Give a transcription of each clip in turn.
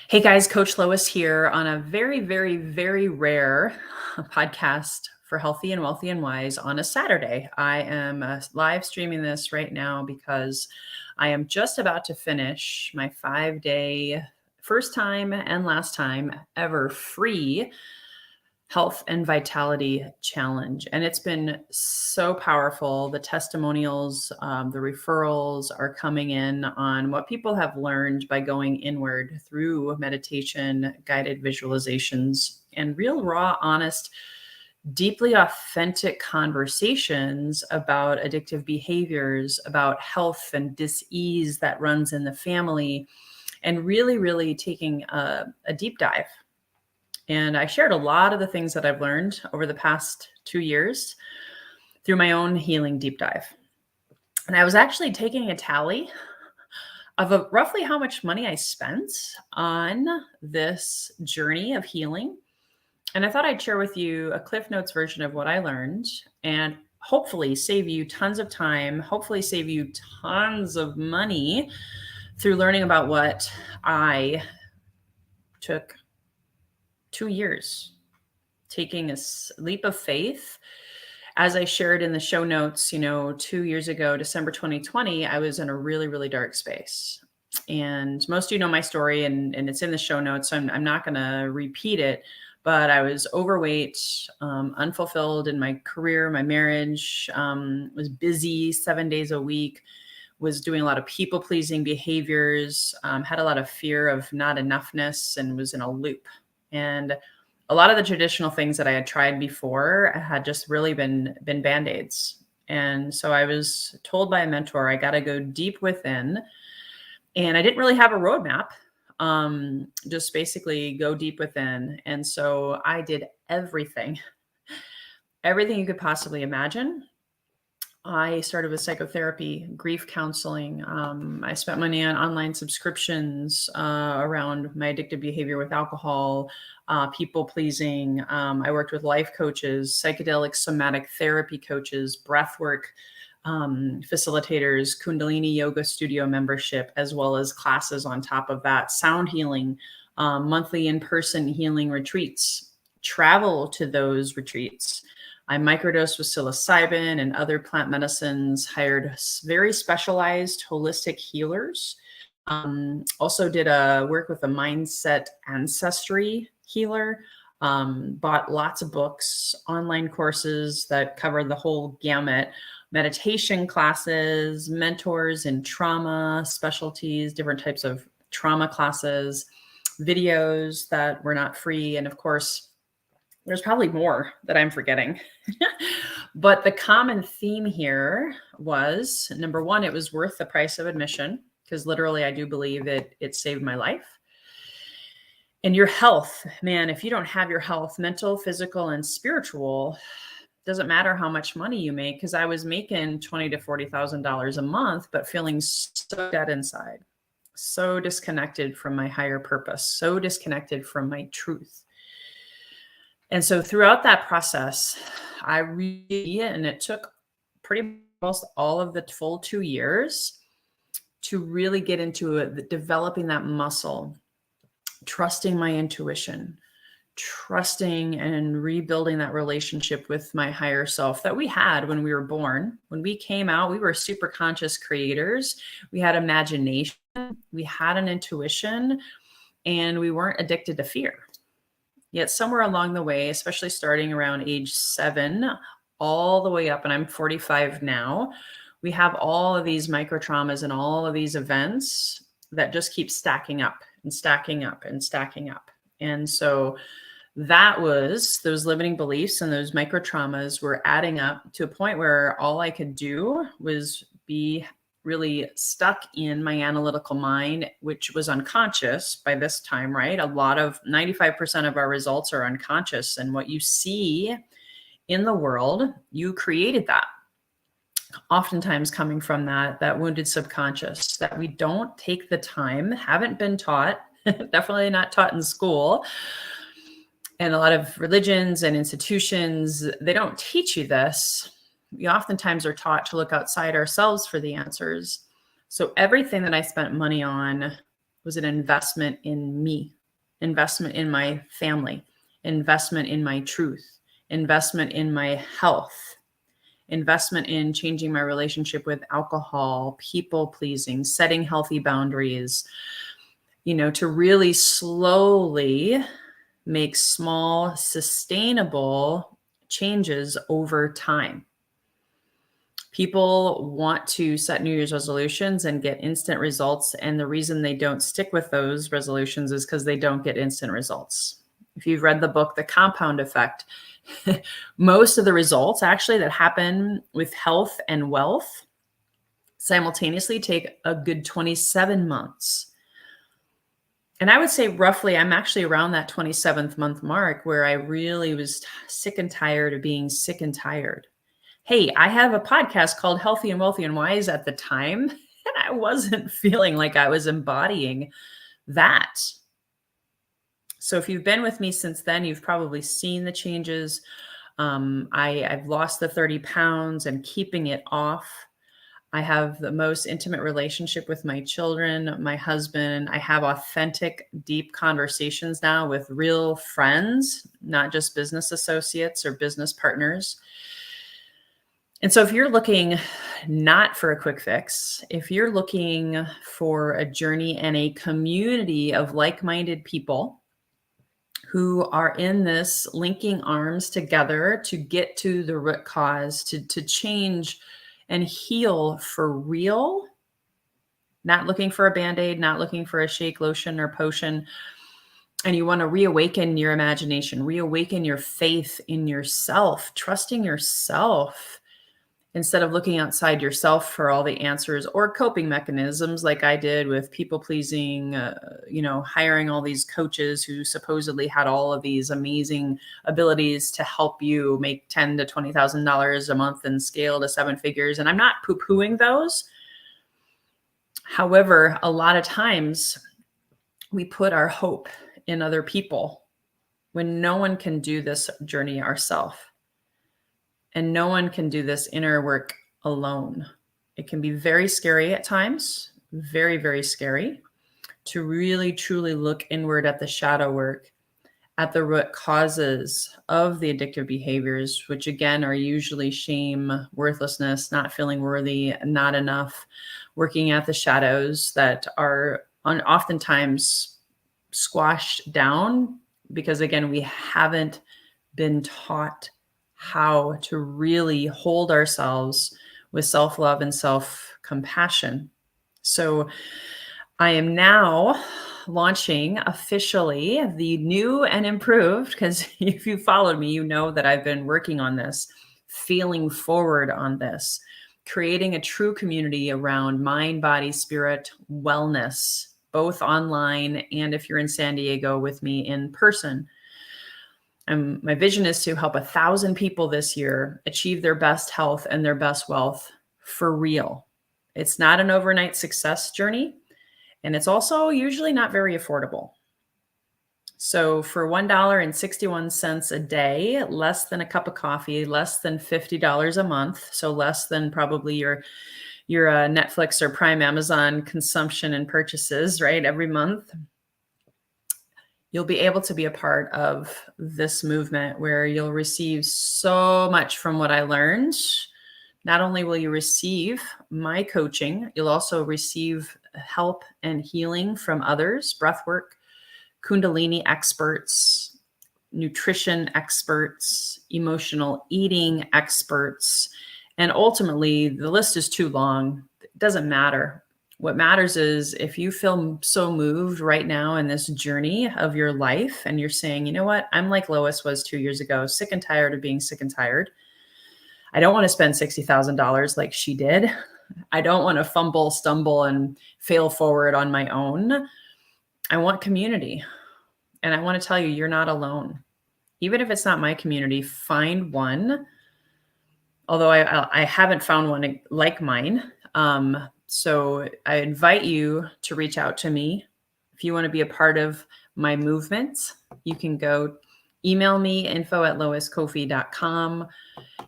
Hey guys, Coach Lois here on a very, very, very rare podcast for Healthy and Wealthy and Wise on a Saturday. I am live streaming this right now because I am just about to finish my 5-day, first time and last time ever free health and vitality challenge. And it's been so powerful. The testimonials, the referrals are coming in on what people have learned by going inward through meditation, guided visualizations, and real, raw, honest, deeply authentic conversations about addictive behaviors, about health and dis-ease that runs in the family, and really, really taking a deep dive. And I shared a lot of the things that I've learned over the past 2 years through my own healing deep dive. And I was actually taking a tally of roughly how much money I spent on this journey of healing. And I thought I'd share with you a Cliff Notes version of what I learned and hopefully save you tons of time, hopefully save you tons of money through learning about what I took 2 years, taking a leap of faith. As I shared in the show notes, 2 years ago, December 2020, I was in a really, really dark space. And most of you know my story, and it's in the show notes, so I'm not going to repeat it. But I was overweight, unfulfilled in my career, my marriage, was busy 7 days a week, was doing a lot of people-pleasing behaviors, had a lot of fear of not enoughness, and was in a loop. And a lot of the traditional things that I had tried before had just really been Band-Aids. And so I was told by a mentor, I got to go deep within. And I didn't really have a roadmap, just basically go deep within. And so I did everything you could possibly imagine. I started with psychotherapy, grief counseling. I spent money on online subscriptions around my addictive behavior with alcohol, people pleasing. I worked with life coaches, psychedelic somatic therapy coaches, breathwork facilitators, Kundalini yoga studio membership, as well as classes on top of that, sound healing, monthly in-person healing retreats, travel to those retreats. I microdosed with psilocybin and other plant medicines, hired very specialized holistic healers. Also did work with a mindset ancestry healer. Bought lots of books, online courses that covered the whole gamut, meditation classes, mentors in trauma specialties, different types of trauma classes, videos that were not free. And of course, there's probably more that I'm forgetting. But the common theme here was, number one, it was worth the price of admission, because literally I do believe it saved my life. And your health, man, if you don't have your health, mental, physical, and spiritual, doesn't matter how much money you make, because I was making $20,000 to $40,000 a month, but feeling so dead inside, so disconnected from my higher purpose, so disconnected from my truth. And so throughout that process, and it took pretty much all of the full 2 years to really get into developing that muscle, trusting my intuition, trusting and rebuilding that relationship with my higher self that we had when we were born. When we came out, we were super conscious creators. We had imagination, we had an intuition, and we weren't addicted to fear. Yet somewhere along the way, especially starting around age 7, all the way up, and I'm 45 now, we have all of these micro traumas and all of these events that just keep stacking up and stacking up and stacking up. And so that was those limiting beliefs, and those micro traumas were adding up to a point where all I could do was be really stuck in my analytical mind, which was unconscious by this time, right? 95% of our results are unconscious. And what you see in the world, you created that. Oftentimes coming from that wounded subconscious that we don't take the time, haven't been taught, definitely not taught in school. And a lot of religions and institutions, they don't teach you this. We oftentimes are taught to look outside ourselves for the answers. So everything that I spent money on was an investment in me, investment in my family, investment in my truth, investment in my health, investment in changing my relationship with alcohol, people pleasing, setting healthy boundaries, to really slowly make small, sustainable changes over time. People want to set New Year's resolutions and get instant results. And the reason they don't stick with those resolutions is because they don't get instant results. If you've read the book, The Compound Effect, most of the results actually that happen with health and wealth simultaneously take a good 27 months. And I would say roughly, I'm actually around that 27th month mark where I really was sick and tired of being sick and tired. Hey, I have a podcast called Healthy and Wealthy and Wise at the time, and I wasn't feeling like I was embodying that. So if you've been with me since then, you've probably seen the changes. I've lost the 30 pounds and keeping it off. I have the most intimate relationship with my children, my husband. I have authentic, deep conversations now with real friends, not just business associates or business partners. And so if you're looking not for a quick fix, if you're looking for a journey and a community of like-minded people who are in this linking arms together to get to the root cause, to change and heal for real, not looking for a Band-Aid, not looking for a shake, lotion, or potion, and you want to reawaken your imagination, reawaken your faith in yourself, trusting yourself, instead of looking outside yourself for all the answers or coping mechanisms like I did with people pleasing, hiring all these coaches who supposedly had all of these amazing abilities to help you make $10,000 to $20,000 a month and scale to seven figures. And I'm not poo-pooing those. However, a lot of times we put our hope in other people when no one can do this journey ourselves. And no one can do this inner work alone. It can be very scary at times, very, very scary to really, truly look inward at the shadow work, at the root causes of the addictive behaviors, which again are usually shame, worthlessness, not feeling worthy, not enough, working at the shadows that are oftentimes squashed down because, again, we haven't been taught how to really hold ourselves with self-love and self-compassion. So I am now launching officially the new and improved, because if you followed me, you know that I've been working on this, feeling forward on this, creating a true community around mind, body, spirit, wellness, both online and if you're in San Diego with me in person. My vision is to help 1,000 people this year achieve their best health and their best wealth for real. It's not an overnight success journey, and it's also usually not very affordable. So for $1.61 a day, less than a cup of coffee, less than $50 a month, so less than probably your Netflix or Prime Amazon consumption and purchases, right, every month, you'll be able to be a part of this movement where you'll receive so much from what I learned. Not only will you receive my coaching, you'll also receive help and healing from others, breathwork, Kundalini experts, nutrition experts, emotional eating experts, and ultimately the list is too long. It doesn't matter. What matters is if you feel so moved right now in this journey of your life and you're saying, you know what, I'm like Lois was 2 years ago, sick and tired of being sick and tired. I don't want to spend $60,000 like she did. I don't want to fumble, stumble, and fail forward on my own. I want community. And I want to tell you, you're not alone. Even if it's not my community, find one. Although I haven't found one like mine. So I invite you to reach out to me. If you want to be a part of my movement, you can go email me info@loiscoffey.com.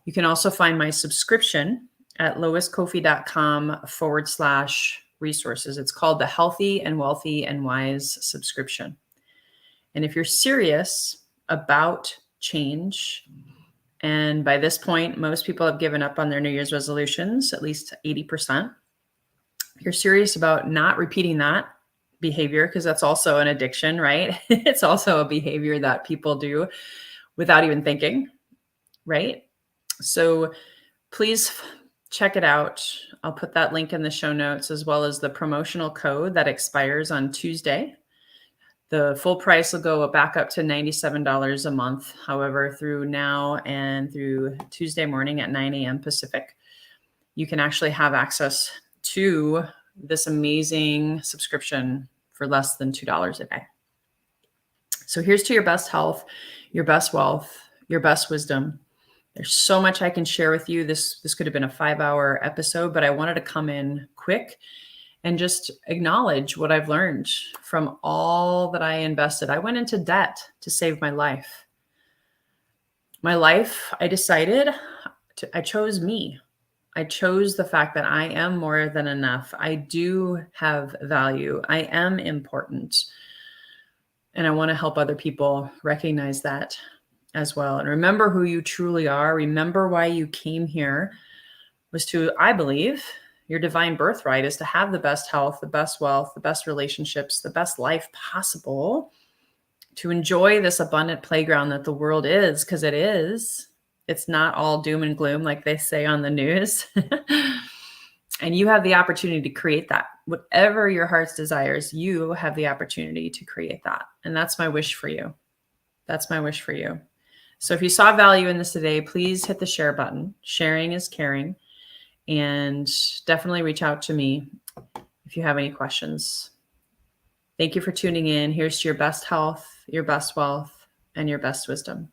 You can also find my subscription at loiscoffey.com/resources. It's called the Healthy and Wealthy and Wise subscription. And if you're serious about change, and by this point, most people have given up on their New Year's resolutions, at least 80%. If you're serious about not repeating that behavior, because that's also an addiction, right? It's also a behavior that people do without even thinking, right? So please check it out. I'll put that link in the show notes, as well as the promotional code that expires on Tuesday. The full price will go back up to $97 a month. However, through now and through Tuesday morning at 9 a.m. Pacific, you can actually have access to this amazing subscription for less than $2 a day. So here's to your best health, your best wealth, your best wisdom. There's so much I can share with you. This could have been a 5-hour episode, but I wanted to come in quick and just acknowledge what I've learned from all that I invested. I went into debt to save my life. My life, I decided, I chose me. I chose the fact that I am more than enough. I do have value. I am important. And I want to help other people recognize that as well. And remember who you truly are. Remember why you came here was to, I believe, your divine birthright is to have the best health, the best wealth, the best relationships, the best life possible, to enjoy this abundant playground that the world is, because it is. It's not all doom and gloom like they say on the news. And you have the opportunity to create that. Whatever your heart's desires, you have the opportunity to create that. And that's my wish for you. That's my wish for you. So if you saw value in this today, please hit the share button. Sharing is caring. And definitely reach out to me if you have any questions. Thank you for tuning in. Here's to your best health, your best wealth, and your best wisdom.